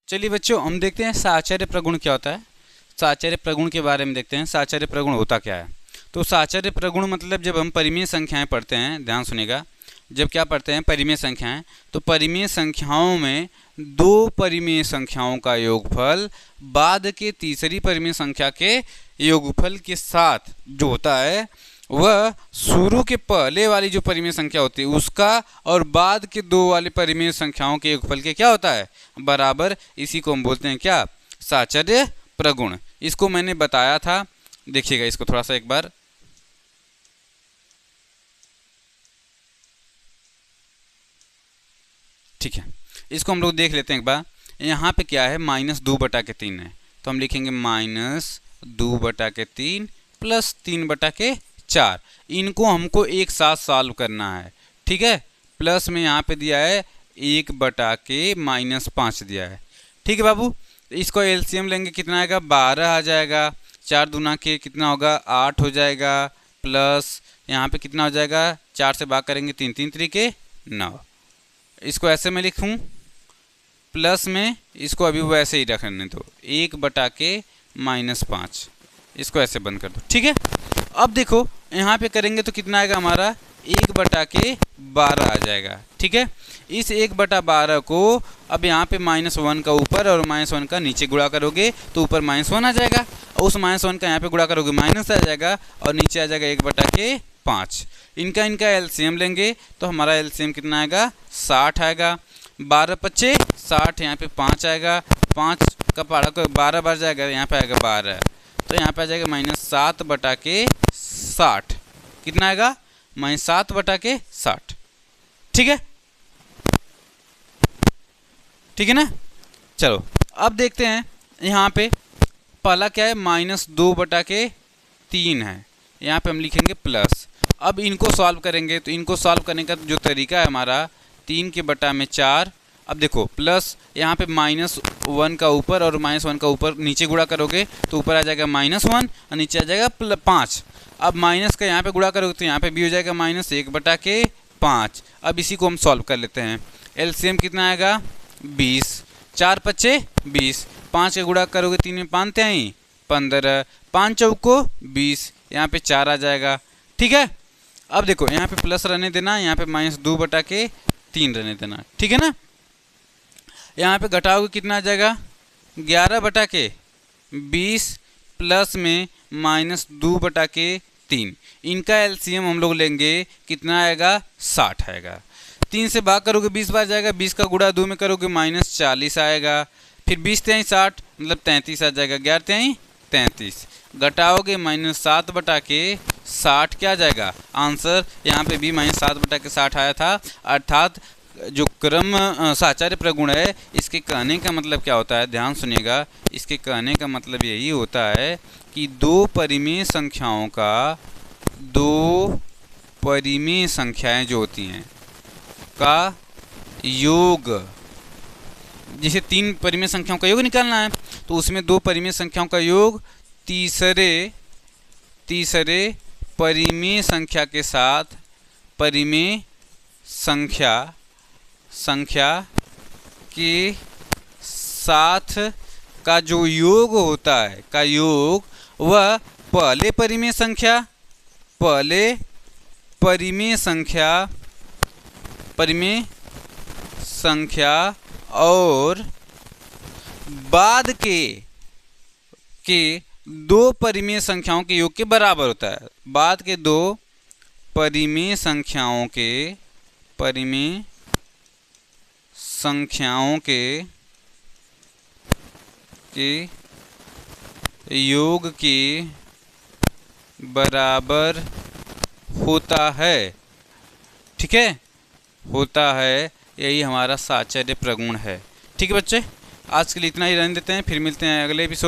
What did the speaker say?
चलिए बच्चों, हम देखते हैं साहचर्य प्रगुण क्या होता है। साहचर्य प्रगुण के बारे में देखते हैं। साहचर्य प्रगुण होता क्या है। तो साहचर्य प्रगुण मतलब जब हम परिमेय संख्याएं पढ़ते हैं, ध्यान सुनिएगा, जब क्या पढ़ते हैं परिमेय संख्याएं, तो परिमेय संख्याओं में दो परिमेय संख्याओं का योगफल बाद के तीसरी परिमेय संख्या के योगफल के साथ जो होता है वह शुरू के पहले वाली जो परिमेय संख्या होती है उसका और बाद के दो वाले परिमेय संख्याओं के योगफल के क्या होता है, बराबर। इसी को हम बोलते हैं क्या, साहचर्य प्रगुण। इसको मैंने बताया था, देखिएगा इसको थोड़ा सा एक बार। ठीक है, इसको हम लोग देख लेते हैं एक बार। यहाँ पे क्या है, -2/3 है, तो हम लिखेंगे -2/3 प्लस 3/4। इनको हमको एक साथ सॉल्व करना है, ठीक है। प्लस में यहाँ पे दिया है 1/-5 दिया है, ठीक है बाबू। इसको एलसीएम लेंगे, कितना आएगा, 12 आ जाएगा। 4 दूना के कितना होगा, 8 हो जाएगा। प्लस यहाँ पे कितना हो जाएगा, 4 से भाग करेंगे 3, 3 3 9। इसको ऐसे में लिखूँ, प्लस में इसको अभी वैसे ही रखने दो, 1/-5। इसको ऐसे बंद कर दो, ठीक है। अब देखो यहाँ पे करेंगे तो कितना आएगा हमारा, 1/12 आ जाएगा, ठीक है। इस 1/12 को अब यहाँ पे -1 का ऊपर और -1 का नीचे गुणा करोगे तो ऊपर -1 आ जाएगा, और उस -1 का यहाँ पे गुणा करोगे माइनस आ जाएगा, और नीचे आ जाएगा 1/5। इनका एलसीएम लेंगे तो हमारा एलसीएम कितना आएगा, 60 आएगा। 12×5 = 60, यहाँ पे 5 आएगा। 5 का पहाड़ा को 12 बार जाएगा, यहाँ पे आएगा 12, तो यहाँ पे आ जाएगा -7/60। कितना आएगा, -7/60, ठीक है, ठीक है ना। चलो अब देखते हैं, यहाँ पे पहला क्या है, -2/3 है, यहाँ पे हम लिखेंगे प्लस। अब इनको सॉल्व करेंगे, तो इनको सॉल्व करने का जो तरीका है हमारा, 3/4। अब देखो प्लस यहाँ पे -1 का ऊपर और -1 का ऊपर नीचे गुणा करोगे तो ऊपर आ जाएगा -1 और नीचे आ जाएगा 5। अब माइनस का यहाँ पे गुणा करोगे तो यहाँ पे भी हो जाएगा -1/5। अब इसी को हम सॉल्व कर लेते हैं। एलसीएम कितना आएगा, 20। 4×5 = 20। 5 का गुणा करोगे 3 में 5 × 15, 5 चौको 20, यहाँ पे 4 आ जाएगा, ठीक है। अब देखो यहाँ पे प्लस रहने देना, यहाँ पे -2/3 रहने देना, ठीक है ना। यहाँ पे घटाओगे कितना आ जाएगा, 11/20 प्लस में -2/3। इनका एलसीएम हम लोग लेंगे, कितना आएगा, 60 आएगा। 3 से भाग करोगे 20 बार जाएगा, 20 का गुणा 2 में करोगे -40 आएगा। फिर 20 × 60 मतलब 33 आ जाएगा, 11 × 33। घटाओगे -7/60, क्या आ जाएगा आंसर, यहाँ पे भी -7/60 आया था। अर्थात जो क्रम साहचर्य प्रगुण है, इसके कहने का मतलब क्या होता है, ध्यान सुनिएगा। इसके कहने का मतलब यही होता है कि दो परिमेय संख्याएं जो होती हैं का योग, जैसे 3 परिमेय संख्याओं का योग निकालना है तो उसमें 2 परिमेय संख्याओं का योग तीसरे परिमेय संख्या के साथ परिमेय संख्या के साथ का जो योग होता है, का योग, वह पहले परिमेय संख्या और बाद के दो परिमेय संख्याओं के योग के बराबर होता है। बाद के दो परिमेय संख्याओं के योग के बराबर होता है, ठीक है, होता है। यही हमारा साहचर्य प्रगुण है, ठीक है बच्चे। आज के लिए इतना ही रहने देते हैं, फिर मिलते हैं अगले एपिसोड।